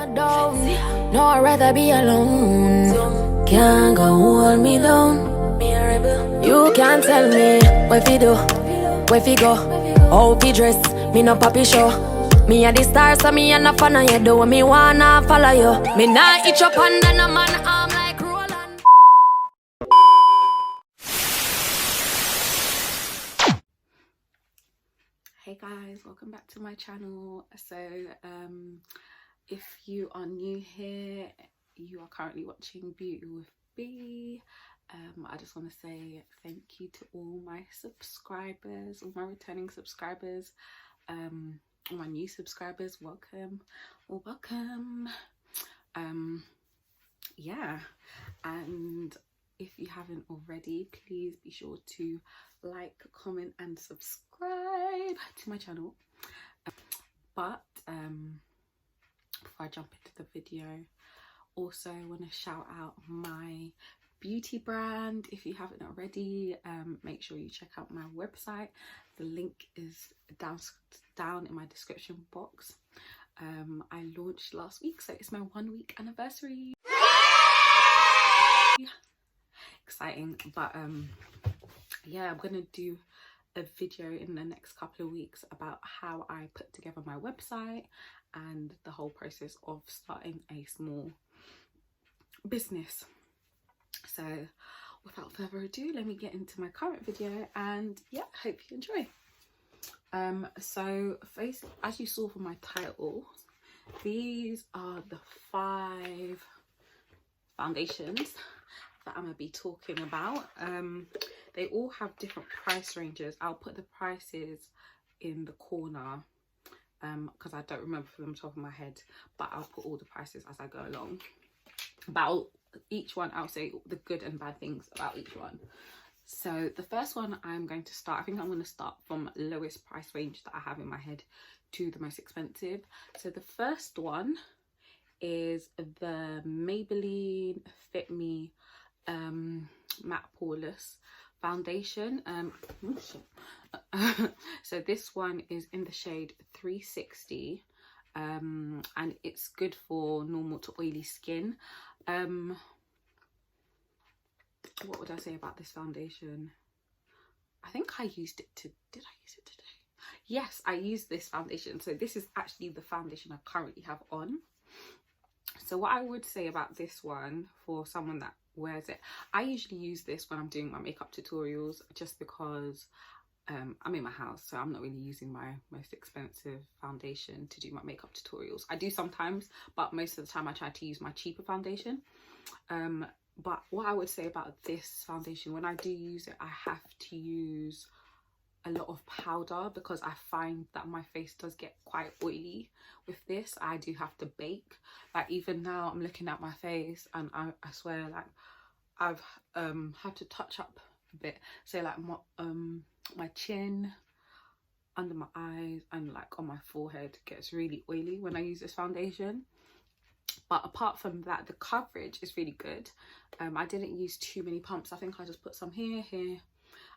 me down. No, I'd rather be alone. Can't go hold me down. You can't tell me where fi do, where fi go, how fi dress. Me no papi show. Me a the star, so me a no fan of you. Do what me wanna follow you. Me nah itch up under no man arm like Roland. Hey guys, welcome back to my channel. So if you are new here, you are currently watching Beauty with B. I just want to say thank you to all my subscribers, all my returning subscribers, all my new subscribers. Welcome, well, welcome. Yeah, and if you haven't already, please be sure to like, comment and subscribe to my channel. But before I jump into the video, also want to shout out my beauty brand. If you haven't already, make sure you check out my website. The link is down in my description box. I launched last week, so it's my 1 week anniversary. Exciting. But yeah, I'm gonna do a video in the next couple of weeks about how I put together my website and the whole process of starting a small business. So without further ado, let me get into my current video, and yeah, hope you enjoy. So first, as you saw from my title, these are the 5 foundations that I'm gonna be talking about. They all have different price ranges. I'll put the prices in the corner because I don't remember from the top of my head, but I'll put all the prices as I go along. About each one, I'll say the good and bad things about each one. So the first one I'm going to start, I think I'm going to start from lowest price range that I have in my head to the most expensive. So the first one is the Maybelline Fit Me Matte Poreless foundation. So this one is in the shade 360, and it's good for normal to oily skin. What would I say about this foundation? I think I used it did I use it today? Yes, I used this foundation. So this is actually the foundation I currently have on. So what I would say about this one, for someone that wears it, I usually use this when I'm doing my makeup tutorials, just because I'm in my house, so I'm not really using my most expensive foundation to do my makeup tutorials. I do sometimes, but most of the time I try to use my cheaper foundation. But what I would say about this foundation, when I do use it, I have to use a lot of powder because I find that my face does get quite oily with this. I do have to bake. Like even now I'm looking at my face and I swear, like I've had to touch up a bit. So like my chin, under my eyes, and like on my forehead gets really oily when I use this foundation. But apart from that, the coverage is really good. I didn't use too many pumps. I think I just put some here.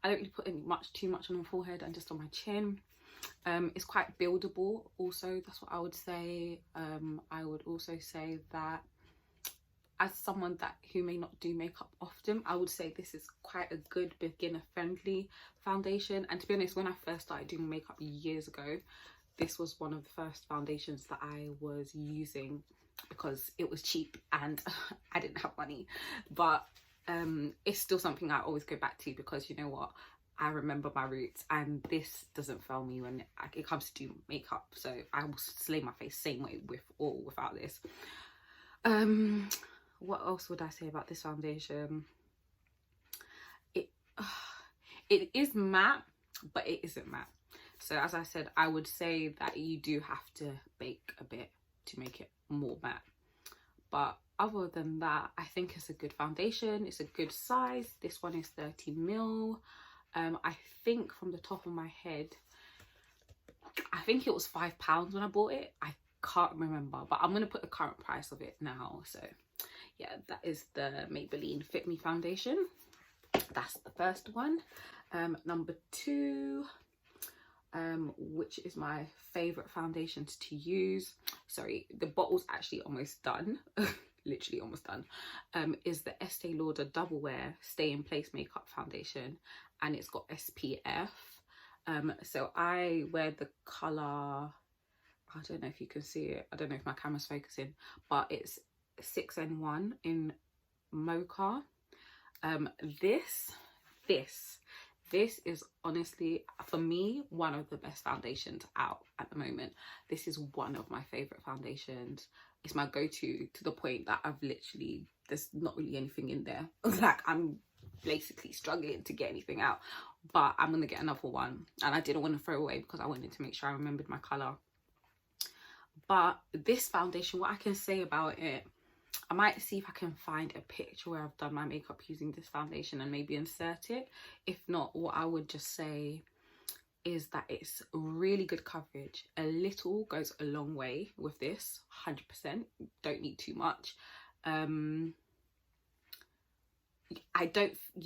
I don't really put too much on my forehead and just on my chin. It's quite buildable also, that's what I would say. I would also say that as someone who may not do makeup often, I would say this is quite a good beginner friendly foundation. And to be honest, when I first started doing makeup years ago, this was one of the first foundations that I was using because it was cheap and I didn't have money. But it's still something I always go back to because you know what, I remember my roots, and this doesn't fail me when it comes to do makeup. So I will slay my face same way with or without this. What else would I say about this foundation? It is matte, but it isn't matte. So as I said, I would say that you do have to bake a bit to make it more matte. But other than that, I think it's a good foundation. It's a good size. This one is 30ml. I think from the top of my head, I think it was £5 when I bought it. I can't remember, but I'm going to put the current price of it now. So yeah, that is the Maybelline Fit Me foundation. That's the first one. Number 2, which is my favorite foundations to use. Sorry, the bottle's actually almost done. Literally almost done. Is the Estee Lauder Double Wear Stay in Place Makeup Foundation, and it's got SPF. So I wear the colour, I don't know if you can see it, I don't know if my camera's focusing, but it's 6N1 in Mocha. This is honestly, for me, one of the best foundations out at the moment. This is one of my favourite foundations. It's my go-to, to the point that I've literally, there's not really anything in there. Like, I'm basically struggling to get anything out. But I'm going to get another one. And I didn't want to throw away because I wanted to make sure I remembered my colour. But this foundation, what I can say about it, I might see if I can find a picture where I've done my makeup using this foundation and maybe insert it. If not, what I would just say is that it's really good coverage. A little goes a long way with this, 100%. Don't need too much. You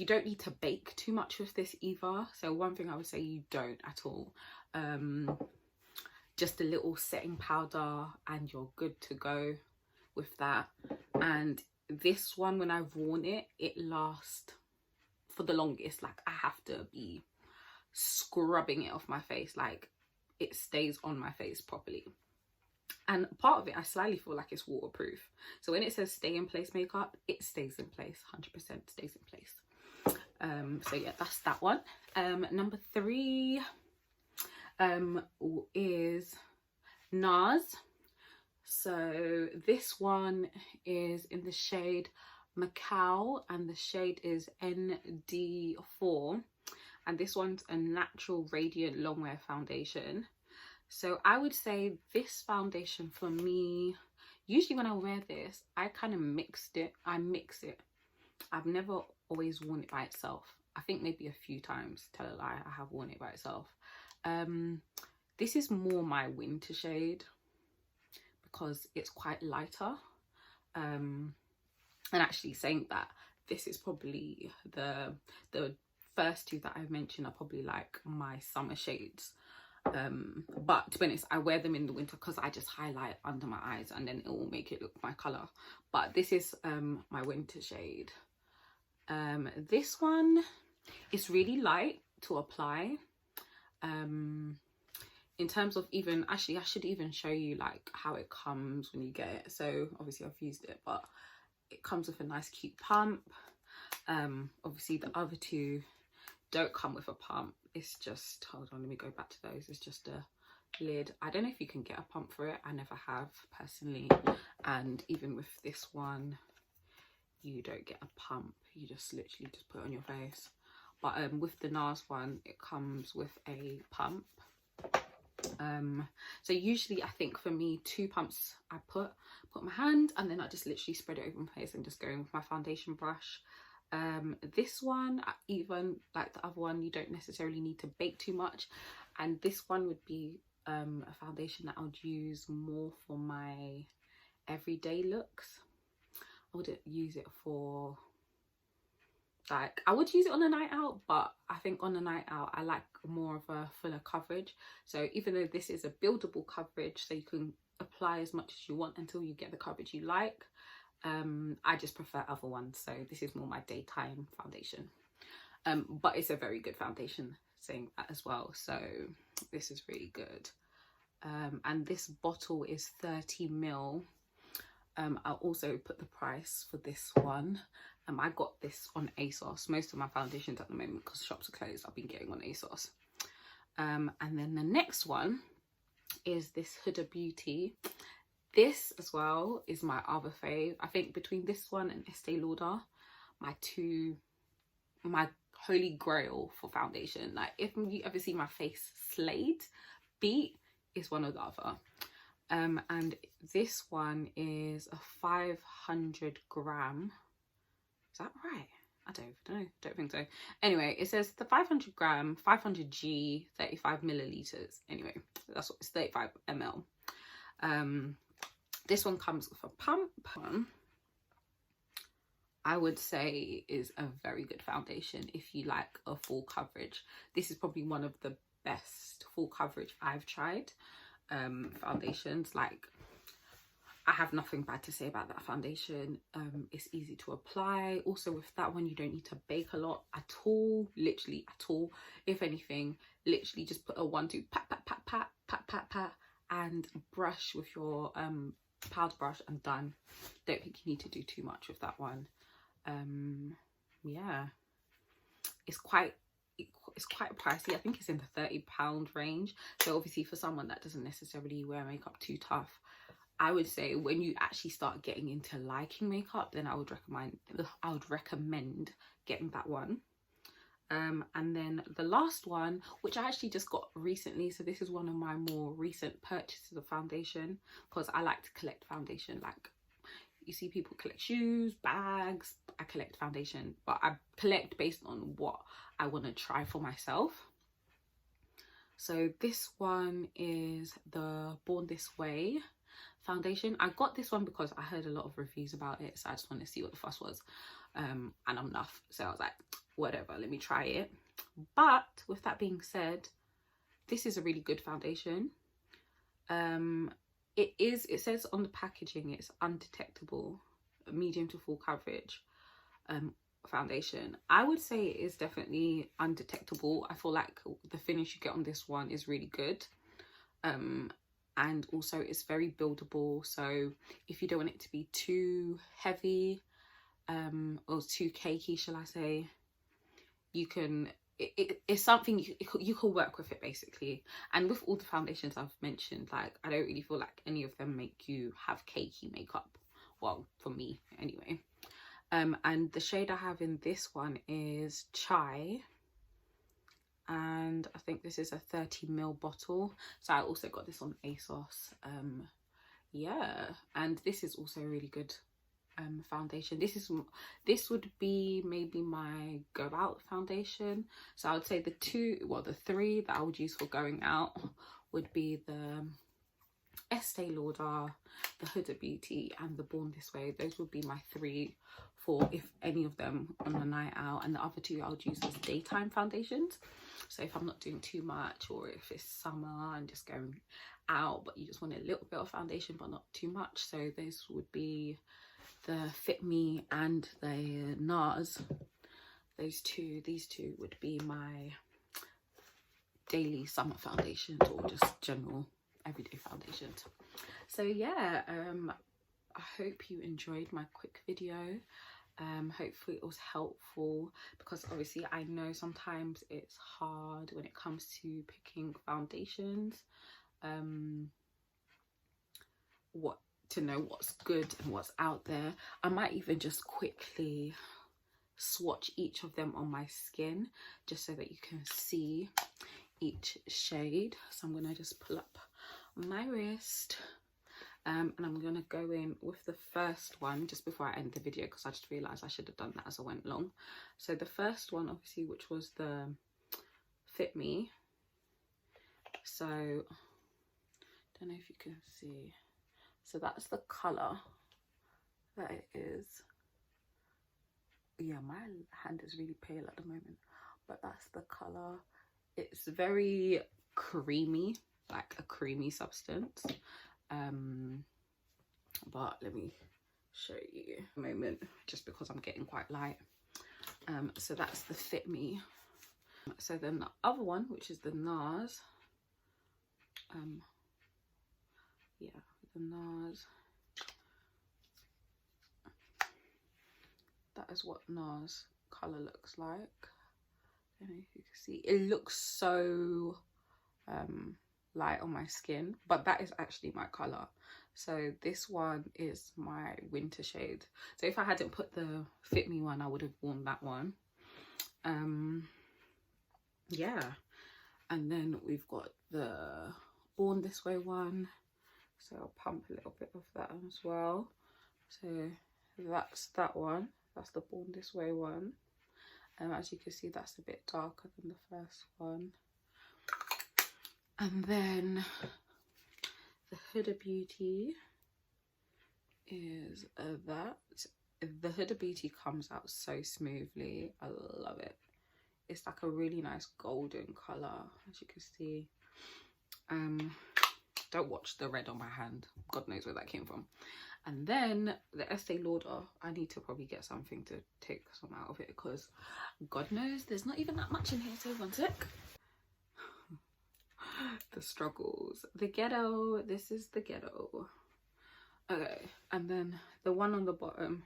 don't need to bake too much with this either. So one thing I would say, you don't at all. Just a little setting powder and you're good to go with that. And this one, when I've worn it, it lasts for the longest. Like, I have to be scrubbing it off my face, like it stays on my face properly. And part of it, I slightly feel like it's waterproof. So when it says stay in place makeup, it stays in place, 100% stays in place. So yeah, that's that one. Number 3 is Nars. So this one is in the shade Macau, and the shade is ND4. And this one's a natural radiant long wear foundation. So I would say this foundation for me, usually when I wear this, I kind of mix it. I've never always worn it by itself. I think maybe a few times, tell a lie, I have worn it by itself. This is more my winter shade because it's quite lighter. And actually, saying that, this is probably the first two that I've mentioned are probably like my summer shades. But to be honest, I wear them in the winter because I just highlight under my eyes and then it will make it look my colour. But this is my winter shade. This one is really light to apply. In terms of even, actually I should even show you like how it comes when you get it. So obviously I've used it, but it comes with a nice cute pump. Obviously the other two don't come with a pump. It's just, hold on, let me go back to those. It's just a lid. I don't know if you can get a pump for it. I never have personally. And even with this one, you don't get a pump. You just literally just put it on your face. But with the Nars one, it comes with a pump. So usually I think for me, 2 pumps I put my hand, and then I just literally spread it over my face and just go in with my foundation brush. This one, even like the other one, you don't necessarily need to bake too much, and this one would be a foundation that I would use more for my everyday looks. I wouldn't use it for, like, I would use it on a night out, but I think on a night out I like more of a fuller coverage. So even though this is a buildable coverage, so you can apply as much as you want until you get the coverage you like, I just prefer other ones. So this is more my daytime foundation, but it's a very good foundation, saying that as well. So this is really good. And this bottle is 30ml. I'll also put the price for this one. I got this on ASOS. Most of my foundations at the moment, because shops are closed, I've been getting on ASOS. And then the next one is this Huda Beauty. This as well is my other fave. I think between this one and Este Lauder, my holy grail for foundation. Like, if you ever see my face slayed, beat is one or the other. And this one is a 500 gram. Is that right? I don't know. Don't think so. Anyway, it says the 500 gram, 500g, 35 milliliters. Anyway, that's what it's, 35 ml. This one comes with a pump. I would say is a very good foundation if you like a full coverage. This is probably one of the best full coverage I've tried foundations. Like, I have nothing bad to say about that foundation. It's easy to apply. Also with that one, you don't need to bake a lot at all, literally at all. If anything, literally just put a 1-2 pat pat pat pat pat pat pat and brush with your powder brush and done. Don't think you need to do too much with that one. Yeah, it's quite pricey. I think it's in the £30 range. So obviously for someone that doesn't necessarily wear makeup too tough, I would say when you actually start getting into liking makeup, then I would recommend getting that one. And then the last one, which I actually just got recently, so this is one of my more recent purchases of foundation, because I like to collect foundation. Like, you see people collect shoes, bags, I collect foundation, but I collect based on what I want to try for myself. So this one is the Born This Way foundation. I got this one because I heard a lot of reviews about it, so I just wanted to see what the fuss was, and I'm enough, so I was like, whatever, let me try it. But with that being said, this is a really good foundation. It says on the packaging it's undetectable, medium to full coverage foundation. I would say it is definitely undetectable. I feel like the finish you get on this one is really good, and also it's very buildable. So if you don't want it to be too heavy or too cakey, shall I say, you can, it's something you can work with it basically. And with all the foundations I've mentioned, like, I don't really feel like any of them make you have cakey makeup, well, for me anyway. And the shade I have in this one is Chai, and I think this is a 30ml bottle, so I also got this on ASOS. Yeah, and this is also a really good foundation. This would be maybe my go out foundation. So I would say the three that I would use for going out would be the Estee Lauder, the Huda Beauty, and the Born This Way. Those would be my three for if any of them on a night out, and the other two I would use as daytime foundations. So if I'm not doing too much, or if it's summer and just going out but you just want a little bit of foundation but not too much, so those would be the Fit Me and the Nars. These two would be my daily summer foundations, or just general everyday foundations. So yeah, I hope you enjoyed my quick video. Hopefully it was helpful, because obviously I know sometimes it's hard when it comes to picking foundations, to know what's good and what's out there. I might even just quickly swatch each of them on my skin just so that you can see each shade. So I'm gonna just pull up my wrist, and I'm gonna go in with the first one just before I end the video, because I just realized I should have done that as I went along. So the first one, obviously, which was the Fit Me. So don't know if you can see. So that's the color that it is. Yeah, my hand is really pale at the moment, but that's the color. It's very creamy, like a creamy substance. But let me show you a moment, just because I'm getting quite light. So that's the Fit Me. So then the other one, which is the Nars, yeah, the Nars, that is what Nars color looks like. I don't know if you can see, it looks so light on my skin, but that is actually my color. So this one is my winter shade. So if I hadn't put the Fit Me one, I would have worn that one. Yeah, and then we've got the Born This Way one, so I'll pump a little bit of that as well. So that's that one, that's the Born This Way one. As you can see, that's a bit darker than the first one. And then the Huda Beauty is that. The Huda Beauty comes out so smoothly. I love it. It's like a really nice golden colour, as you can see. Don't watch the red on my hand, God knows where that came from. And then the Estee Lauder, I need to probably get something to take some out of it, because God knows there's not even that much in here. So one sec. The struggles, the ghetto. This is the ghetto. Okay, and then the one on the bottom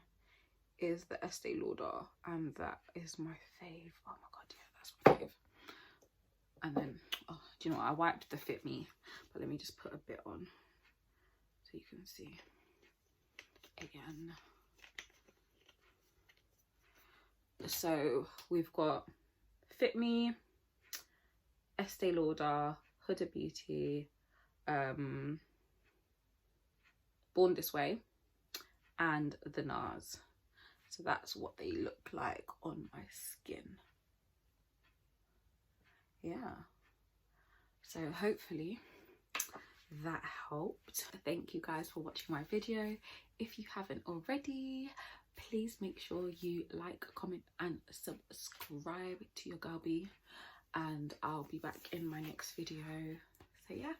is the Estee Lauder, and that is my fave. Oh my god, yeah, that's my fave. And then, oh, do you know what? I wiped the Fit Me, but let me just put a bit on so you can see again. So we've got Fit Me, Estee Lauder, Huda Beauty, Born This Way, and the Nars. So that's what they look like on my skin. Yeah, so hopefully that helped. Thank you guys for watching my video. If you haven't already, please make sure you like, comment and subscribe to your girl B, and I'll be back in my next video. So yeah.